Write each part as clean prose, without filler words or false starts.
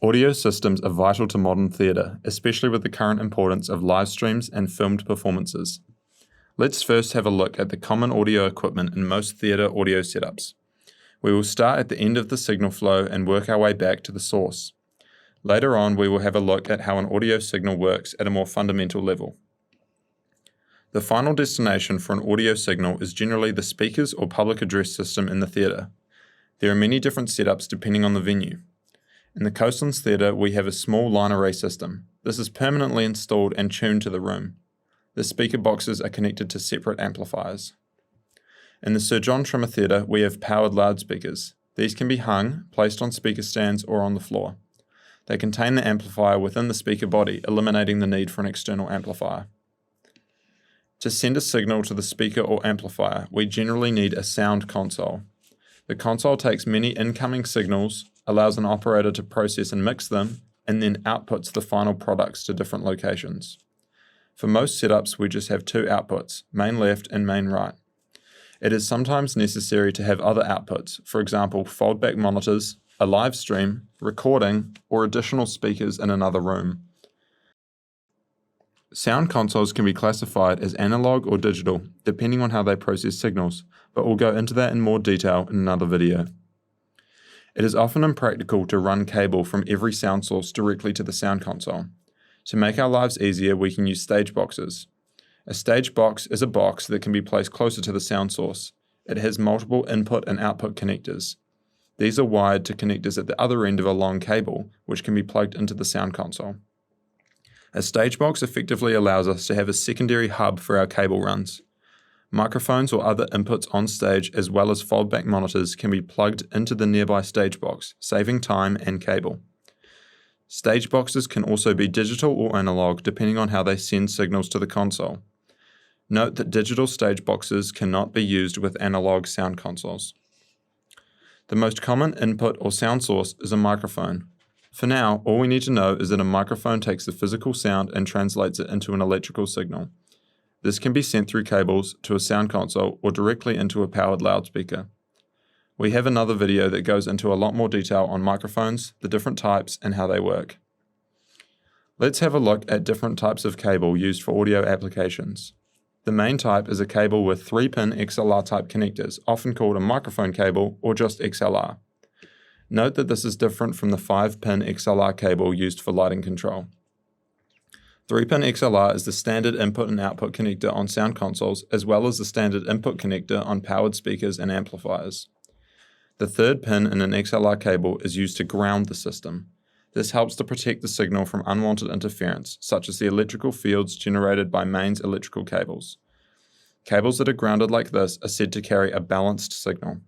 Audio systems are vital to modern theatre, especially with the current importance of live streams and filmed performances. Let's first have a look at the common audio equipment in most theatre audio setups. We will start at the end of the signal flow and work our way back to the source. Later on, we will have a look at how an audio signal works at a more fundamental level. The final destination for an audio signal is generally the speakers or public address system in the theatre. There are many different setups depending on the venue. In the Coastlands Theatre, we have a small line array system. This is permanently installed and tuned to the room. The speaker boxes are connected to separate amplifiers. In the Sir John Trimmer Theatre, we have powered loudspeakers. These can be hung, placed on speaker stands, or on the floor. They contain the amplifier within the speaker body, eliminating the need for an external amplifier. To send a signal to the speaker or amplifier, we generally need a sound console. The console takes many incoming signals, allows an operator to process and mix them, and then outputs the final products to different locations. For most setups, we just have two outputs, main left and main right. It is sometimes necessary to have other outputs, for example, foldback monitors, a live stream, recording, or additional speakers in another room. Sound consoles can be classified as analog or digital, depending on how they process signals, but we'll go into that in more detail in another video. It is often impractical to run cable from every sound source directly to the sound console. To make our lives easier, we can use stage boxes. A stage box is a box that can be placed closer to the sound source. It has multiple input and output connectors. These are wired to connectors at the other end of a long cable, which can be plugged into the sound console. A stage box effectively allows us to have a secondary hub for our cable runs. Microphones or other inputs on stage, as well as foldback monitors, can be plugged into the nearby stage box, saving time and cable. Stage boxes can also be digital or analog, depending on how they send signals to the console. Note that digital stage boxes cannot be used with analog sound consoles. The most common input or sound source is a microphone. For now, all we need to know is that a microphone takes the physical sound and translates it into an electrical signal. This can be sent through cables to a sound console or directly into a powered loudspeaker. We have another video that goes into a lot more detail on microphones, the different types, and how they work. Let's have a look at different types of cable used for audio applications. The main type is a cable with 3-pin XLR type connectors, often called a microphone cable or just XLR. Note that this is different from the 5-pin XLR cable used for lighting control. 3-pin XLR is the standard input and output connector on sound consoles, as well as the standard input connector on powered speakers and amplifiers. The third pin in an XLR cable is used to ground the system. This helps to protect the signal from unwanted interference, such as the electrical fields generated by mains electrical cables. Cables that are grounded like this are said to carry a balanced signal.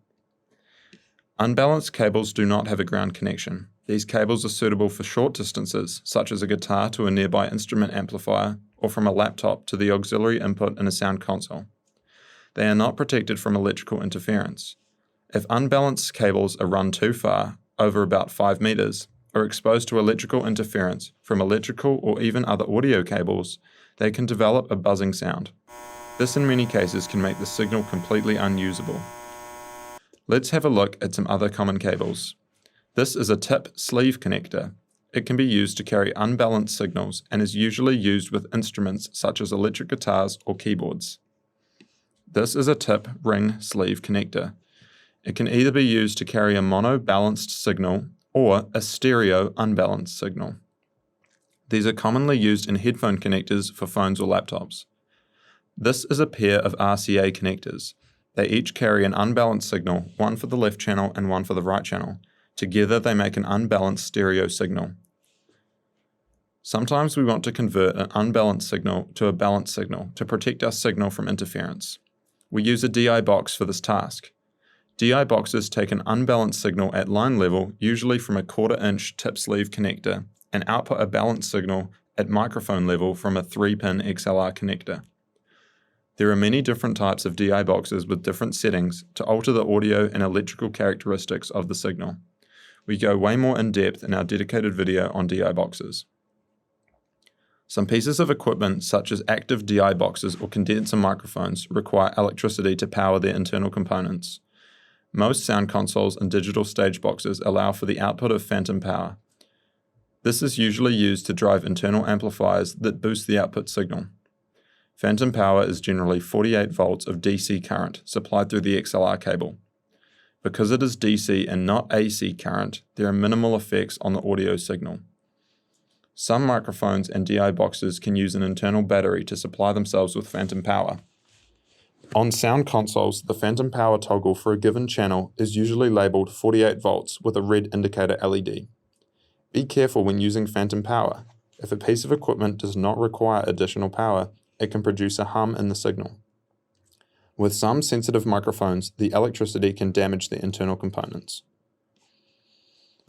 Unbalanced cables do not have a ground connection. These cables are suitable for short distances, such as a guitar to a nearby instrument amplifier, or from a laptop to the auxiliary input in a sound console. They are not protected from electrical interference. If unbalanced cables are run too far, over about 5 meters, or exposed to electrical interference from electrical or even other audio cables, they can develop a buzzing sound. This in many cases can make the signal completely unusable. Let's have a look at some other common cables. This is a tip sleeve connector. It can be used to carry unbalanced signals and is usually used with instruments such as electric guitars or keyboards. This is a tip ring sleeve connector. It can either be used to carry a mono balanced signal or a stereo unbalanced signal. These are commonly used in headphone connectors for phones or laptops. This is a pair of RCA connectors. They each carry an unbalanced signal, one for the left channel and one for the right channel. Together they make an unbalanced stereo signal. Sometimes we want to convert an unbalanced signal to a balanced signal to protect our signal from interference. We use a DI box for this task. DI boxes take an unbalanced signal at line level, usually from a 1/4-inch tip sleeve connector, and output a balanced signal at microphone level from a 3-pin XLR connector. There are many different types of DI boxes with different settings to alter the audio and electrical characteristics of the signal. We go way more in depth in our dedicated video on DI boxes. Some pieces of equipment such as active DI boxes or condenser microphones require electricity to power their internal components. Most sound consoles and digital stage boxes allow for the output of phantom power. This is usually used to drive internal amplifiers that boost the output signal. Phantom power is generally 48 volts of DC current supplied through the XLR cable. Because it is DC and not AC current, there are minimal effects on the audio signal. Some microphones and DI boxes can use an internal battery to supply themselves with phantom power. On sound consoles, the phantom power toggle for a given channel is usually labeled 48 volts with a red indicator LED. Be careful when using phantom power. If a piece of equipment does not require additional power, it can produce a hum in the signal. With some sensitive microphones, the electricity can damage the internal components.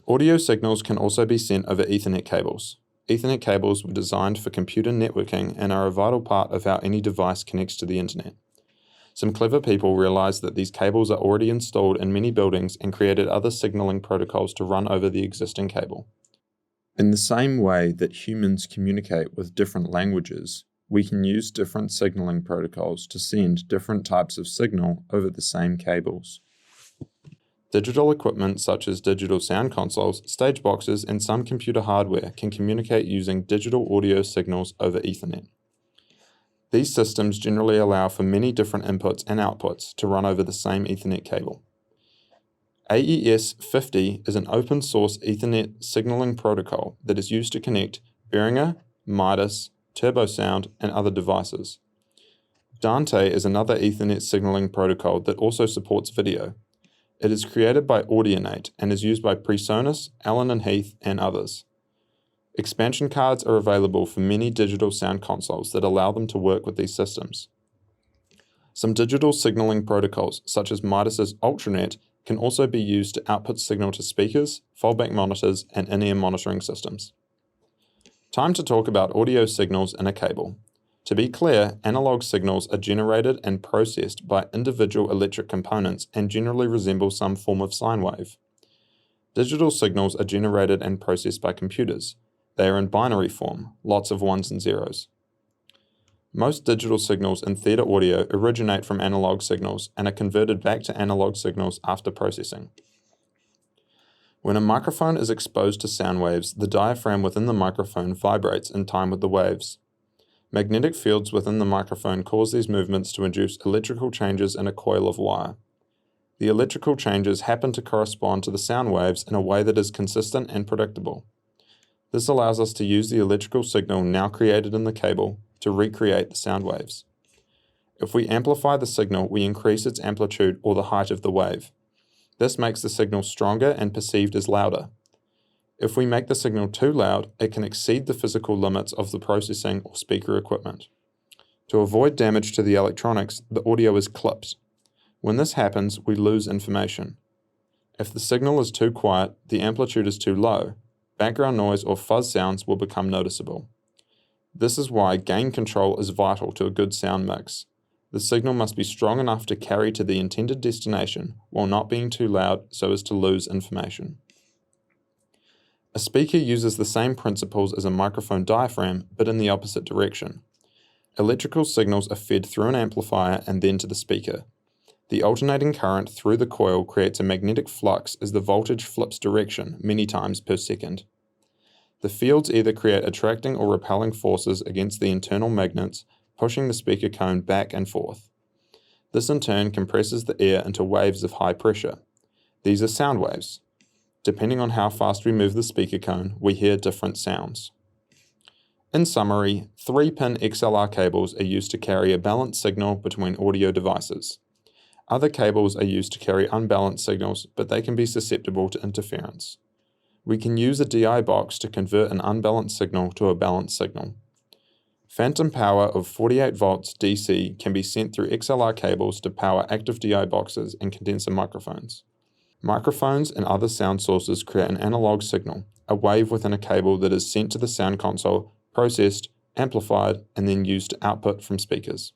Audio signals can also be sent over Ethernet cables. Ethernet cables were designed for computer networking and are a vital part of how any device connects to the internet. Some clever people realized that these cables are already installed in many buildings and created other signaling protocols to run over the existing cable. In the same way that humans communicate with different languages, we can use different signaling protocols to send different types of signal over the same cables. Digital equipment such as digital sound consoles, stage boxes, and some computer hardware can communicate using digital audio signals over Ethernet. These systems generally allow for many different inputs and outputs to run over the same Ethernet cable. AES-50 is an open-source Ethernet signaling protocol that is used to connect Behringer, Midas, TurboSound, and other devices. Dante is another Ethernet signaling protocol that also supports video. It is created by Audionate and is used by PreSonus, Allen & Heath, and others. Expansion cards are available for many digital sound consoles that allow them to work with these systems. Some digital signaling protocols, such as Midas's Ultranet, can also be used to output signal to speakers, foldback monitors, and in-ear monitoring systems. Time to talk about audio signals in a cable. To be clear, analog signals are generated and processed by individual electric components and generally resemble some form of sine wave. Digital signals are generated and processed by computers. They are in binary form, lots of ones and zeros. Most digital signals in theater audio originate from analog signals and are converted back to analog signals after processing. When a microphone is exposed to sound waves, the diaphragm within the microphone vibrates in time with the waves. Magnetic fields within the microphone cause these movements to induce electrical changes in a coil of wire. The electrical changes happen to correspond to the sound waves in a way that is consistent and predictable. This allows us to use the electrical signal now created in the cable to recreate the sound waves. If we amplify the signal, we increase its amplitude or the height of the wave. This makes the signal stronger and perceived as louder. If we make the signal too loud, it can exceed the physical limits of the processing or speaker equipment. To avoid damage to the electronics, the audio is clipped. When this happens, we lose information. If the signal is too quiet, the amplitude is too low, background noise or fuzz sounds will become noticeable. This is why gain control is vital to a good sound mix. The signal must be strong enough to carry to the intended destination while not being too loud so as to lose information. A speaker uses the same principles as a microphone diaphragm, but in the opposite direction. Electrical signals are fed through an amplifier and then to the speaker. The alternating current through the coil creates a magnetic flux as the voltage flips direction many times per second. The fields either create attracting or repelling forces against the internal magnets, pushing the speaker cone back and forth. This in turn compresses the air into waves of high pressure. These are sound waves. Depending on how fast we move the speaker cone, we hear different sounds. In summary, 3-pin XLR cables are used to carry a balanced signal between audio devices. Other cables are used to carry unbalanced signals, but they can be susceptible to interference. We can use a DI box to convert an unbalanced signal to a balanced signal. Phantom power of 48 volts DC can be sent through XLR cables to power active DI boxes and condenser microphones. Microphones and other sound sources create an analog signal, a wave within a cable that is sent to the sound console, processed, amplified, and then used to output from speakers.